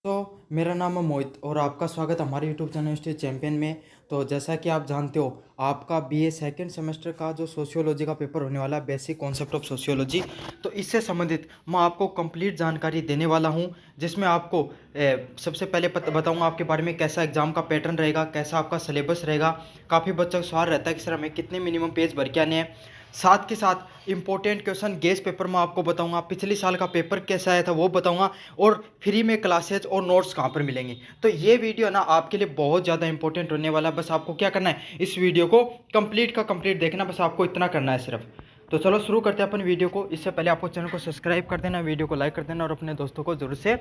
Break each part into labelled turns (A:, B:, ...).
A: मेरा नाम है मोहित और आपका स्वागत है हमारे यूट्यूब चैनल हिस्ट्री चैंपियन में। तो जैसा कि आप जानते हो, आपका बीए सेकंड सेमेस्टर का जो सोशियोलॉजी का पेपर होने वाला है, बेसिक कॉन्सेप्ट ऑफ सोशियोलॉजी, तो इससे संबंधित मैं आपको कंप्लीट जानकारी देने वाला हूं, जिसमें आपको सबसे पहले बताऊंगा आपके बारे में कैसा एग्जाम का पैटर्न रहेगा, कैसा आपका सिलेबस रहेगा। काफ़ी बच्चों का सवाल रहता है कि सर हमें कितने मिनिमम पेज भर के आने हैं। साथ के साथ इंपॉर्टेंट क्वेश्चन गेस पेपर में आपको बताऊंगा, पिछले साल का पेपर कैसा आया था वो बताऊंगा, और फ्री में क्लासेज और नोट्स कहाँ पर मिलेंगे। तो ये वीडियो ना आपके लिए बहुत ज़्यादा इंपॉर्टेंट होने वाला है। बस आपको क्या करना है, इस वीडियो को कंप्लीट का कंप्लीट देखना, बस आपको इतना करना है सिर्फ। तो चलो शुरू करते हैं अपन वीडियो को। इससे पहले आपको चैनल को सब्सक्राइब कर देना, वीडियो को लाइक कर देना और अपने दोस्तों को जरूर से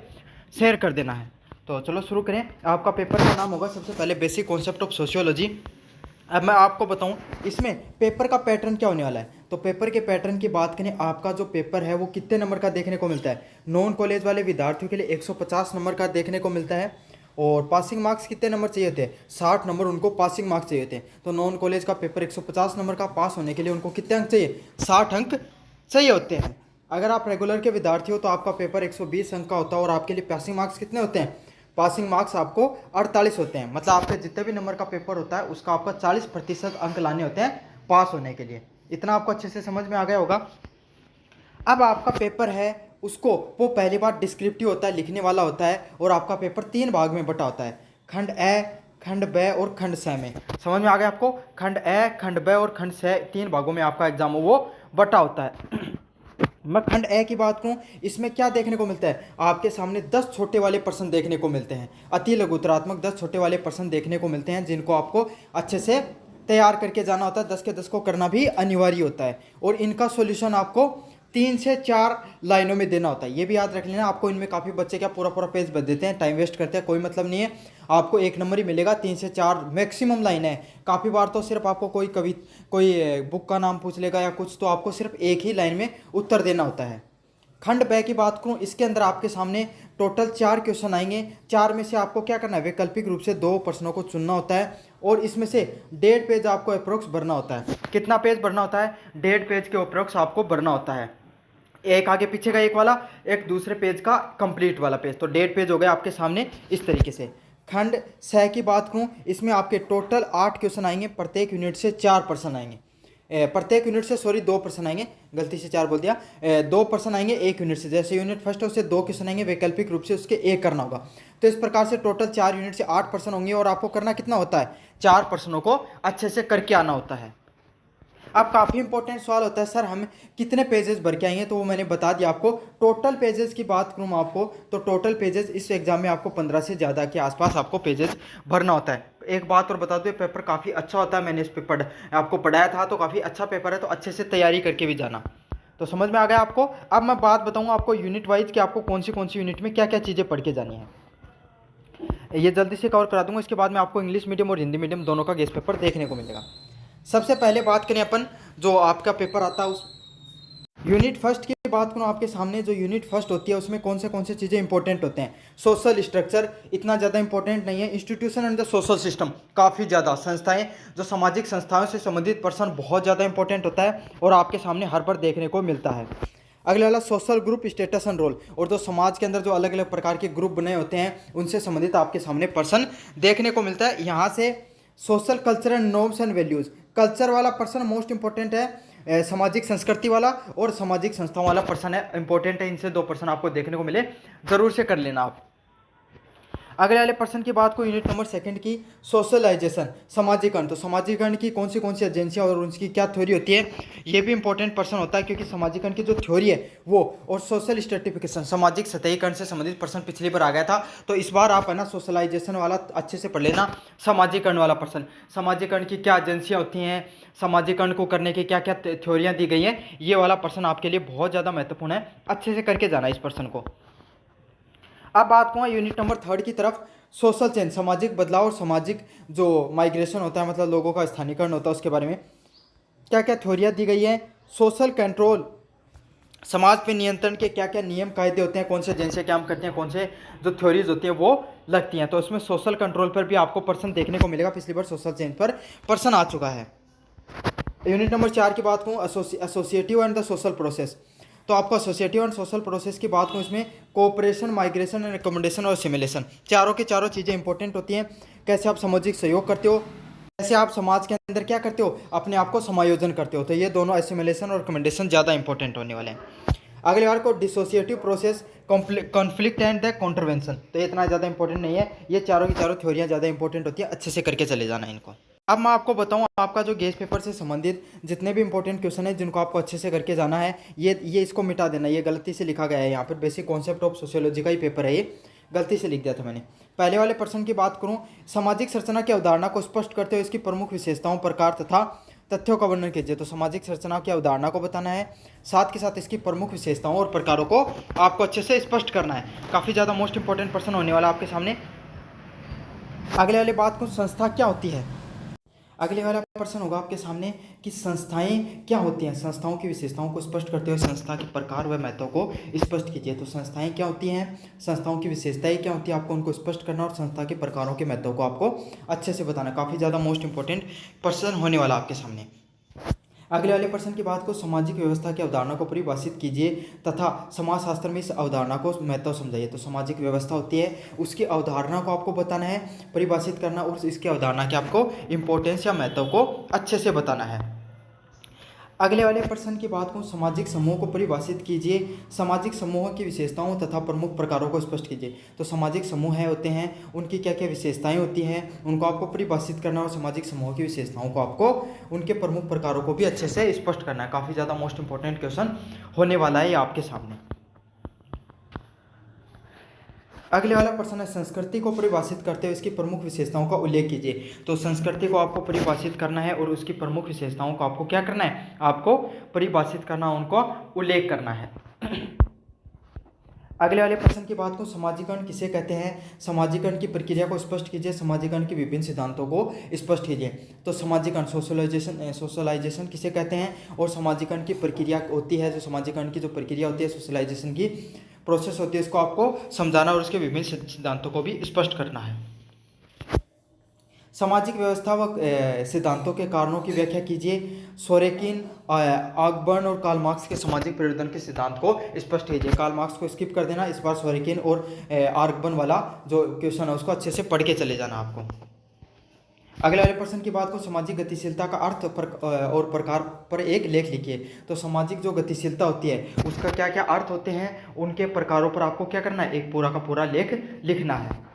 A: शेयर कर देना है। तो चलो शुरू करें। आपका पेपर का नाम होगा सबसे पहले बेसिक कॉन्सेप्ट ऑफ सोशियोलॉजी। अब मैं आपको बताऊं इसमें पेपर का पैटर्न क्या होने वाला है। तो पेपर के पैटर्न की बात करें, आपका जो पेपर है वो कितने नंबर का देखने को मिलता है। नॉन कॉलेज वाले विद्यार्थियों के लिए 150 नंबर का देखने को मिलता है। और पासिंग मार्क्स कितने नंबर चाहिए थे, 60 नंबर उनको पासिंग मार्क्स चाहिए थे। तो नॉन कॉलेज का पेपर 150 नंबर का पास होने के लिए उनको कितने अंक चाहिए, 60 अंक चाहिए होते हैं। अगर आप रेगुलर के विद्यार्थी हो तो आपका पेपर 120 अंक का होता है और आपके लिए पासिंग मार्क्स कितने होते हैं, पासिंग मार्क्स आपको 48 होते हैं। मतलब आपके जितने भी नंबर का पेपर होता है उसका आपका 40% अंक लाने होते हैं पास होने के लिए। इतना आपको अच्छे से समझ में आ गया होगा। अब आपका पेपर है उसको वो पहली बार डिस्क्रिप्टिव होता है, लिखने वाला होता है, और आपका पेपर 3 भाग में बटा होता है, खंड ए, खंड ब और खंड स में। समझ में आ गया आपको, खंड ए, खंड ब और खंड स, 3 भागों में आपका एग्जाम वो बटा होता है। मैं खंड ए की बात करूं, इसमें क्या देखने को मिलता है, आपके सामने 10 छोटे वाले प्रश्न देखने को मिलते हैं। अति लघुतरात्मक 10 छोटे वाले प्रश्न देखने को मिलते हैं, जिनको आपको अच्छे से तैयार करके जाना होता है। 10 के 10 को करना भी अनिवार्य होता है, और इनका सॉल्यूशन आपको 3 से 4 लाइनों में देना होता है। ये भी याद रख लेना। आपको इनमें काफ़ी बच्चे क्या पूरा पूरा पेज बदल देते हैं, टाइम वेस्ट करते हैं, कोई मतलब नहीं है। आपको 1 नंबर ही मिलेगा, 3 से 4 मैक्सिमम लाइन है। काफ़ी बार तो सिर्फ आपको कोई बुक का नाम पूछ लेगा या कुछ, तो आपको सिर्फ एक ही लाइन में उत्तर देना होता है। खंड ब की बात करूं, इसके अंदर आपके सामने टोटल 4 क्वेश्चन आएंगे। 4 में से आपको क्या करना है, वैकल्पिक रूप से 2 प्रश्नों को चुनना होता है, और इसमें से 1.5 पेज आपको अप्रोक्स भरना होता है। कितना पेज भरना होता है, 1.5 पेज के अप्रोक्स आपको भरना होता है। एक आगे पीछे का एक वाला, एक दूसरे पेज का कंप्लीट वाला पेज, तो 1.5 पेज हो गया आपके सामने इस तरीके से। खंड स की बात करूं, इसमें आपके टोटल 8 क्वेश्चन आएंगे, प्रत्येक यूनिट से 4 प्रश्न आएंगे। प्रत्येक यूनिट से 2 प्रश्न आएंगे, गलती से 4 बोल दिया। 2 प्रश्न आएंगे एक यूनिट से, जैसे यूनिट फर्स्ट है उससे 2 क्वेश्चन आएंगे, वैकल्पिक रूप से उसके 1 करना होगा। तो इस प्रकार से टोटल 4 यूनिट से 8 प्रश्न होंगे, और आपको करना कितना होता है, 4 प्रश्नों को अच्छे से करके आना होता है। अब काफ़ी इंपॉर्टेंट सवाल होता है, सर हम कितने पेजेस भर के आएंगे, तो वो मैंने बता दिया आपको। टोटल पेजेस की बात करूँ मैं आपको, तो टोटल पेजेस इस एग्जाम में आपको 15 से ज़्यादा के आसपास आपको पेजेस भरना होता है। एक बात और बता दूँ, पेपर काफ़ी अच्छा होता है, मैंने इस पेपर आपको पढ़ाया था, तो काफ़ी अच्छा पेपर है, तो अच्छे से तैयारी करके भी जाना। तो समझ में आ गया आपको। अब मैं बात बताऊँगा आपको यूनिट वाइज कि आपको कौन सी यूनिट में क्या क्या चीज़ें पढ़ के जानी है। ये जल्दी से कवर करा दूंगा, इसके बाद में आपको इंग्लिश मीडियम और हिंदी मीडियम दोनों का गेस्ट पेपर देखने को मिलेगा। सबसे पहले बात करें अपन, जो आपका पेपर आता है उस यूनिट फर्स्ट की बात करूँ, आपके सामने जो यूनिट फर्स्ट होती है उसमें कौन से चीज़ें इंपॉर्टेंट होते हैं। सोशल स्ट्रक्चर इतना ज़्यादा इंपॉर्टेंट नहीं है। Institution and the social system काफ़ी ज़्यादा, संस्थाएं जो सामाजिक संस्थाओं से संबंधित पर्सन बहुत ज़्यादा इंपॉर्टेंट होता है, और आपके सामने हर बार देखने को मिलता है। अगले वाला social group status and role, और जो समाज के अंदर जो अलग अलग प्रकार के ग्रुप बने होते हैं उनसे संबंधित आपके सामने पर्सन देखने को मिलता है। यहाँ से social culture and norms and values, culture वाला पर्सन मोस्ट इंपॉर्टेंट है, सामाजिक संस्कृति वाला और सामाजिक संस्थाओं वाला पर्सन है, इंपॉर्टेंट है। इनसे 2 पर्सन आपको देखने को मिले, ज़रूर से कर लेना आप। अगले वाले पर्सन की बात को यूनिट नंबर 2 की सोशलाइजेशन, समाजीकरण, तो समाजीकरण की कौन सी एजेंसियाँ और उनकी क्या थ्योरी होती है, ये भी इंपॉर्टेंट पर्सन होता है, क्योंकि समाजीकरण की जो थ्योरी है वो, और सोशल स्ट्रेटिफिकेशन, सामाजिक सतहीकरण से संबंधित पर्सन पिछली बार आ गया था, तो इस बार आप है ना सोशलाइजेशन वाला अच्छे से पढ़ लेना। समाजीकरण वाला पर्सन, समाजीकरण की क्या एजेंसियाँ होती हैं, समाजीकरण को करने की क्या क्या थ्योरियाँ दी गई हैं, ये वाला पर्सन आपके लिए बहुत ज़्यादा महत्वपूर्ण है, अच्छे से करके जाना इस पर्सन को। अब बात करूँ यूनिट नंबर 3 की तरफ, सोशल चेंज, सामाजिक बदलाव और सामाजिक जो माइग्रेशन होता है, मतलब लोगों का स्थानीकरण होता है, उसके बारे में क्या क्या थ्योरियाँ दी गई हैं। सोशल कंट्रोल, समाज पे नियंत्रण के क्या क्या नियम कायदे होते हैं, कौन से एजेंसियाँ काम करती हैं, कौन से जो थ्योरीज होती हैं वो लगती हैं। तो उसमें सोशल कंट्रोल पर भी आपको पर्सन देखने को मिलेगा, पिछली बार सोशल चेंज पर पर्सन आ चुका है। यूनिट नंबर 4 की बात करूँ, associative and the social process, तो आपको एसोसिएटिव एंड सोशल प्रोसेस की बात करूँ, इसमें कोऑपरेशन, माइग्रेशन एंड रिकमेंडेशन और सिमुलेशन, चारों की चारों चीज़ें इंपॉर्टेंट होती हैं। कैसे आप सामाजिक सहयोग करते हो, कैसे आप समाज के अंदर क्या करते हो, अपने आप को समायोजन करते हो, तो ये दोनों एसिमुलेशन और रिकमेंडेशन ज़्यादा इंपॉर्टेंट होने वाले हैं। अगले बार को dissociative process, conflict and the contravention, तो इतना ज़्यादा इंपॉर्टेंट नहीं है, ये चारों की चारों थ्योरियाँ ज़्यादा इंपॉर्टेंट होती है, अच्छे से करके चले जाना इनको। अब मैं आपको बताऊं, आपका जो गेस्ट पेपर से संबंधित जितने भी इंपॉर्टेंट क्वेश्चन है जिनको आपको अच्छे से करके जाना है, ये इसको मिटा देना, ये गलती से लिखा गया है यहाँ पर, बेसिक कॉन्सेप्ट ऑफ सोशियोलॉजी का ही पेपर है, ये गलती से लिख दिया था मैंने। पहले वाले प्रश्न की बात करूं, सामाजिक संरचना की अवधारणा को स्पष्ट करते हुए इसकी प्रमुख विशेषताओं, प्रकार तथा तथ्यों का वर्णन कीजिए। तो सामाजिक संरचना की अवधारणा को बताना है, साथ के साथ इसकी प्रमुख विशेषताओं और प्रकारों को आपको अच्छे से स्पष्ट करना है। काफ़ी ज़्यादा मोस्ट इंपॉर्टेंट प्रश्न होने वाला आपके सामने। अगले वाले बात को, संस्था क्या होती है, अगले वाला प्रश्न होगा आपके सामने कि संस्थाएं क्या होती हैं, संस्थाओं की विशेषताओं को स्पष्ट करते हुए संस्था के प्रकार व महत्व को स्पष्ट कीजिए। तो संस्थाएं क्या होती हैं, संस्थाओं की विशेषताएं क्या होती है, आपको उनको स्पष्ट करना और संस्था के प्रकारों के महत्व को आपको अच्छे से बताना। काफ़ी ज़्यादा मोस्ट इंपॉर्टेंट प्रश्न होने वाला आपके सामने। अगले वाले प्रश्न की बात को, सामाजिक व्यवस्था की अवधारणा को परिभाषित कीजिए तथा समाजशास्त्र में इस अवधारणा को महत्व समझाइए। तो सामाजिक व्यवस्था होती है, उसकी अवधारणा को आपको बताना है, परिभाषित करना और इसकी अवधारणा के आपको इंपॉर्टेंस या महत्व को अच्छे से बताना है। अगले वाले प्रश्न की बात करूं, सामाजिक समूह को परिभाषित कीजिए, सामाजिक समूहों की विशेषताओं तथा प्रमुख प्रकारों को स्पष्ट कीजिए। तो सामाजिक समूह है होते हैं, उनकी क्या क्या विशेषताएं होती हैं, उनको आपको परिभाषित करना और सामाजिक समूह की विशेषताओं को आपको उनके प्रमुख प्रकारों को भी अच्छे से स्पष्ट करना है। काफ़ी ज़्यादा मोस्ट इंपॉर्टेंट क्वेश्चन होने वाला है ये आपके सामने। अगले वाला प्रश्न है, संस्कृति को परिभाषित करते हुए इसकी प्रमुख विशेषताओं का उल्लेख कीजिए। तो संस्कृति को आपको परिभाषित करना है और उसकी प्रमुख विशेषताओं को आपको क्या करना है, आपको परिभाषित करना, उनको उल्लेख करना है। अगले वाले प्रश्न की बात को, समाजीकरण किसे कहते हैं, समाजीकरण की प्रक्रिया को स्पष्ट कीजिए, समाजीकरण के विभिन्न सिद्धांतों को स्पष्ट कीजिए। तो समाजीकरण, सोशलाइजेशन किसे कहते हैं और समाजीकरण की प्रक्रिया होती है, जो समाजीकरण की जो प्रक्रिया होती है, सोशलाइजेशन की प्रोसेस होती है, इसको आपको समझाना और उसके विभिन्न सिद्धांतों को भी स्पष्ट करना है। सामाजिक व्यवस्था व सिद्धांतों के कारणों की व्याख्या कीजिए। सोरेकिन, ऑकबर्न और कार्ल मार्क्स के सामाजिक परिवर्तन के सिद्धांत को स्पष्ट कीजिए। कार्ल मार्क्स को स्किप कर देना, इस बार सोरेकिन और ऑकबर्न वाला जो क्वेश्चन है उसको अच्छे से पढ़ के चले जाना आपको। अगले वाले प्रश्न की बात को, सामाजिक गतिशीलता का अर्थ और प्रकार पर एक लेख लिखिए। तो सामाजिक जो गतिशीलता होती है उसका क्या क्या अर्थ होते हैं, उनके प्रकारों पर आपको क्या करना है, एक पूरा का पूरा लेख लिखना है।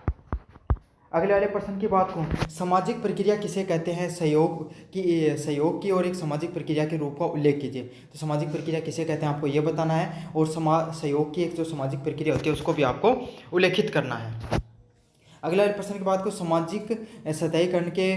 A: अगले वाले प्रश्न की बात करूँ, सामाजिक प्रक्रिया किसे कहते हैं, सहयोग की और एक सामाजिक प्रक्रिया के रूप का उल्लेख कीजिए। तो सामाजिक प्रक्रिया किसे कहते हैं आपको ये बताना है और सहयोग की एक जो सामाजिक प्रक्रिया होती है उसको भी आपको उल्लेखित करना है। अगला प्रश्न की बात को, सामाजिक सतहीकरण के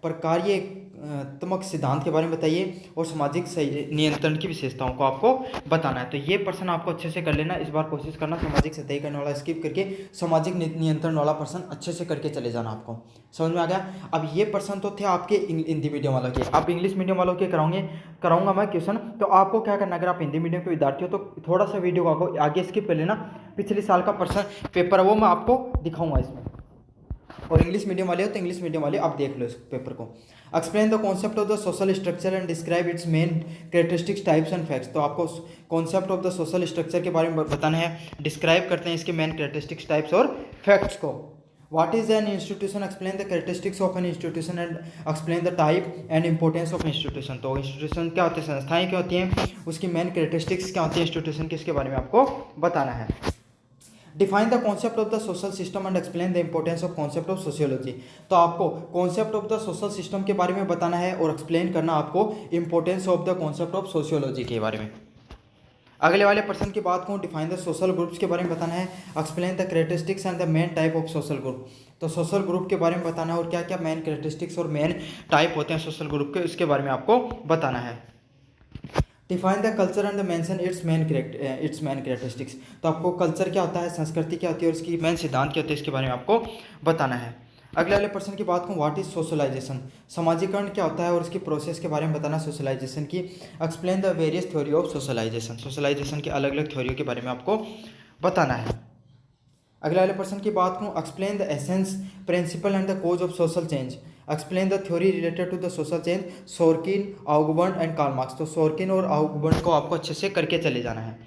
A: प्रकार्यात्मक सिद्धांत के बारे में बताइए और सामाजिक नियंत्रण की विशेषताओं को आपको बताना है। तो ये प्रश्न आपको अच्छे से कर लेना, इस बार कोशिश करना सामाजिक सतहीकरण वाला स्किप करके सामाजिक नियंत्रण वाला प्रश्न अच्छे से करके चले जाना। आपको समझ में आ गया। अब ये प्रश्न तो थे आपके हिंदी मीडियम वालों के, अब इंग्लिश मीडियम वालों के कराऊंगा मैं क्वेश्चन। तो आपको क्या करना, अगर आप हिंदी मीडियम के विद्यार्थी हो तो थोड़ा सा वीडियो को आगे स्किप कर लेना, पिछले साल का प्रश्न पेपर है वो मैं आपको दिखाऊंगा इसमें। और इंग्लिश मीडियम वाले हो तो इंग्लिश मीडियम वाले आप देख लो इस पेपर को। Explain the concept of the social structure and describe it's main characteristics, types and facts. तो आपको concept of the social structure के बारे में बताना है, डिस्क्राइब करते हैं इसके मेन कैरेक्टरिस्टिक्स, टाइप्स और फैक्ट्स को। What is an institution, explain the characteristics of an institution and explain the type and importance of institution. तो इंस्टीट्यूशन क्या होते हैं, संस्थाएं क्या होती हैं, उसकी मेन कैरेक्टरिस्टिक्स क्या होती है इंस्टीट्यूशन की, इसके बारे में आपको बताना है। Define the concept of the social system and explain the importance of concept of sociology. तो आपको concept of the social system के बारे में बताना है और एक्सप्लेन करना आपको importance of the concept of sociology के बारे में। अगले वाले प्रश्न की बात करूँ, डिफाइन द सोशल ग्रुप्स के बारे में बताना है, explain the characteristics and the main type of social group. तो सोशल ग्रुप के बारे में बताना है और क्या क्या मेन कैरेक्टरिस्टिक्स और मेन टाइप होते हैं सोशल ग्रुप के, इसके बारे में आपको बताना है। Define the culture and the mention it's main characteristics. तो आपको कल्चर क्या होता है, संस्कृति क्या होती है और इसकी मेन सिद्धांत क्या होते हैं, इसके बारे में आपको बताना है। अगले वाले प्रश्न की बात करूँ, व्हाट इज सोशलाइजेशन, समाजीकरण क्या होता है और इसकी प्रोसेस के बारे में बताना सोशलाइजेशन की। Explain the various theory of socialisation, socialisation की अलग अलग थ्योरियों के बारे में आपको बताना है। अगले वाले प्रश्न की बात करूँ, explain the essence, principle and the cause of social change. Explain the theory related to the social change, Sorokin, Ogburn and Karl Marx. तो सोर्किन और आउगबर्न को आपको अच्छे से करके चले जाना है।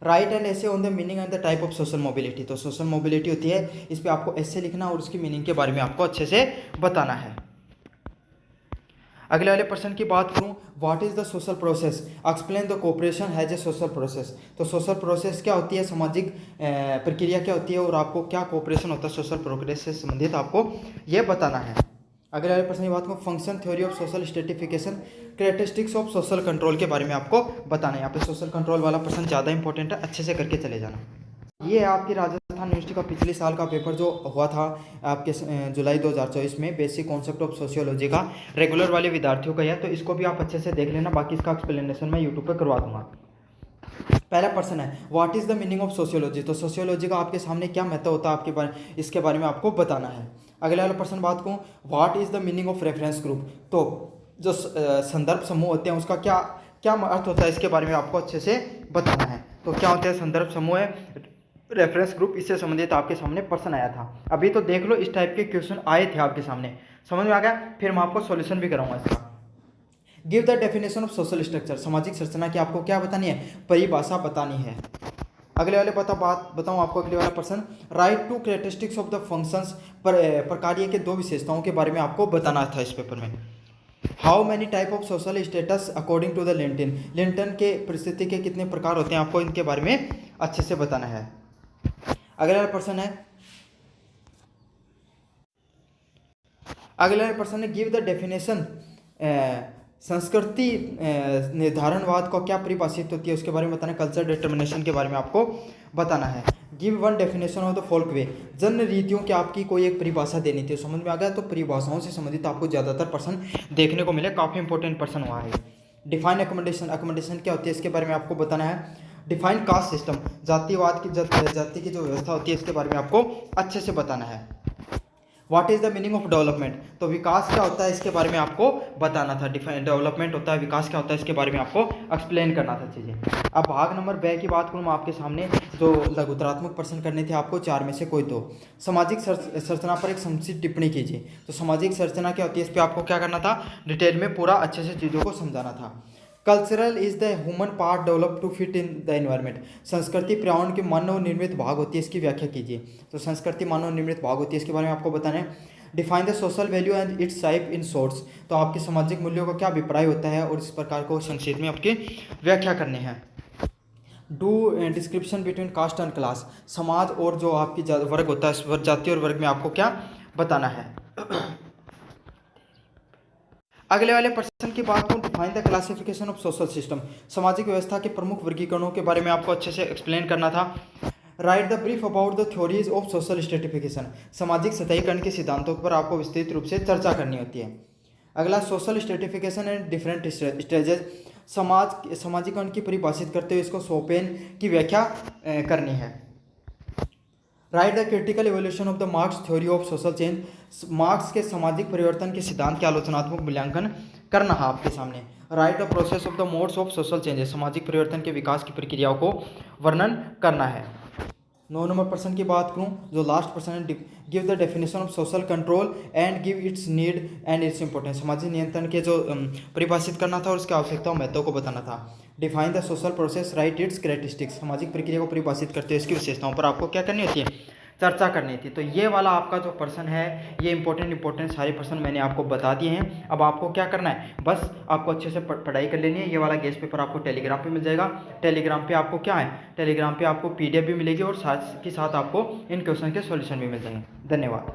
A: राइट एंड ऐसे on the meaning and the type of social mobility. तो सोशल मोबिलिटी होती है, इस पर आपको ऐसे लिखना और उसकी मीनिंग के बारे में आपको अच्छे से बताना है। अगले वाले प्रश्न की बात करूं, what is the social process, explain the cooperation has a social process. तो सोशल प्रोसेस क्या होती है, सामाजिक प्रक्रिया क्या होती है, और आपको क्या कोऑपरेशन होता है सोशल प्रोग्रेस से संबंधित आपको ये बताना है। अगले वाले प्रश्न की बात करूं, function theory of social stratification, characteristics of social control के बारे में आपको बताना है। यहाँ पे सोशल कंट्रोल वाला प्रश्न ज़्यादा इंपॉर्टेंट है, अच्छे से करके चले जाना। ये है आपकी राजस्थान यूनिवर्सिटी का पिछले साल का पेपर जो हुआ था आपके जुलाई 2024 में, बेसिक कॉन्सेप्ट ऑफ सोशियोलॉजी का, रेगुलर वाले विद्यार्थियों का है। तो इसको भी आप अच्छे से देख लेना, बाकी इसका एक्सप्लेनेशन मैं यूट्यूब पर करवा दूंगा। पहला प्रश्न है, what is the meaning of sociology. तो सोशियोलॉजी का आपके सामने क्या महत्व होता है, इसके बारे में आपको बताना है। अगले वाला प्रश्न बात करूँ, what is the meaning of reference group. तो जो संदर्भ समूह होते हैं उसका क्या क्या अर्थ होता है, इसके बारे में आपको अच्छे से बताना है। तो क्या होता है संदर्भ समूह है, रेफरेंस ग्रुप, इससे संबंधित आपके सामने प्रश्न आया था। अभी तो देख लो, इस टाइप के क्वेश्चन आए थे आपके सामने, समझ में आ गया। फिर मैं आपको सॉल्यूशन भी कराऊंगा इसका। Give the definition of social structure, सामाजिक संरचना की आपको क्या बतानी है, परिभाषा बतानी है। अगले वाले बताऊं आपको, अगले वाला प्रश्न, right to characteristics of the functions, प्रकार्य के दो विशेषताओं के बारे में आपको बताना था इस पेपर में। How many type of social status according to the Linton, Linton के परिस्थिति के कितने प्रकार होते हैं, आपको इनके बारे में अच्छे से बताना है। अगला प्रश्न है, गिव द डेफिनेशन, संस्कृति निर्धारणवाद को क्या परिभाषित होती है उसके बारे में बताना है। कल्चर डिटर्मिनेशन के बारे में आपको बताना है। Give one definition of the folk way, जन रीतियों की आपकी कोई एक परिभाषा देनी थी, समझ में आ गया। तो परिभाषाओं से संबंधित आपको ज़्यादातर प्रश्न देखने को मिले, काफ़ी इंपॉर्टेंट प्रश्न हुआ है। डिफाइन अकोमोडेशन, अकोमोडेशन क्या होती है इसके बारे में आपको बताना है। डिफाइन कास्ट सिस्टम, जातिवाद की जाति की जो व्यवस्था होती है इसके बारे में आपको अच्छे से बताना है। What is the meaning of development, तो विकास क्या होता है इसके बारे में आपको बताना था। डेवलपमेंट होता है, विकास क्या होता है इसके बारे में आपको एक्सप्लेन करना था चीज़ें। अब भाग नंबर ब की बात करूँ मैं आपके सामने, जो लघुतरात्मक प्रश्न करने थे आपको, 4 में से कोई दो। सामाजिक संरचना पर एक संक्षिप्त टिप्पणी कीजिए। तो सामाजिक संरचना क्या होती है, इस पर आपको क्या करना था, डिटेल में पूरा अच्छे से चीज़ों को समझाना था। Cultural is the human part develop to fit in the environment, संस्कृति पर्यावरण के मानव निर्मित भाग होती है, इसकी व्याख्या कीजिए। तो संस्कृति मानव निर्मित भाग होती है, इसके बारे में आपको बताना है। Define the social value and it's type in shorts, तो आपके सामाजिक मूल्यों का क्या अभिप्राय होता है और इस प्रकार को संक्षेप में आपकी व्याख्या करनी है। Do description between caste and class, समाज और जो आपकी वर्ग होता है, जाति और वर्ग में आपको क्या बताना है। अगले वाले प्रश्न की बात करूं, define the classification of social system, सामाजिक व्यवस्था के प्रमुख वर्गीकरणों के बारे में आपको अच्छे से एक्सप्लेन करना था। Right the brief about the theories of social stratification, सामाजिक सतहीकरण के सिद्धांतों पर आपको विस्तृत रूप से चर्चा करनी होती है। अगला social stratification and different stages, सामाजिकरण की परिभाषित करते हुए इसको सोपेन की व्याख्या करनी है। Right the critical evolution of the marks theory of social change, marks के सामाजिक परिवर्तन के सिद्धांत के आलोचनात्मक मूल्यांकन करना है आपके सामने। Right the process of the modes of social changes, सामाजिक परिवर्तन के विकास की प्रक्रियाओं को वर्णन करना है। 9 नंबर प्रश्न की बात करूं, जो लास्ट प्रश्न है, give the definition of social control and give its need and its importance, सामाजिक नियंत्रण के जो परिभाषित करना था और उसकी आवश्यकता और महत्व को बताना था। Define the social process, right it's characteristics, सामाजिक प्रक्रिया को परिभाषित करते हुए इसकी विशेषताओं पर आपको क्या करनी होती है, चर्चा करनी थी। तो ये वाला आपका जो प्रश्न है, ये इंपॉर्टेंट सारे प्रश्न मैंने आपको बता दिए हैं। अब आपको क्या करना है, बस आपको अच्छे से पढ़ाई कर लेनी है। ये वाला गेस्ट पेपर आपको टेलीग्राम पे मिल जाएगा। टेलीग्राम पे आपको क्या है, टेलीग्राम पे आपको PDF भी मिलेगी और साथ ही साथ आपको इन क्वेश्चन के सॉल्यूशन भी मिल जाएंगे। धन्यवाद।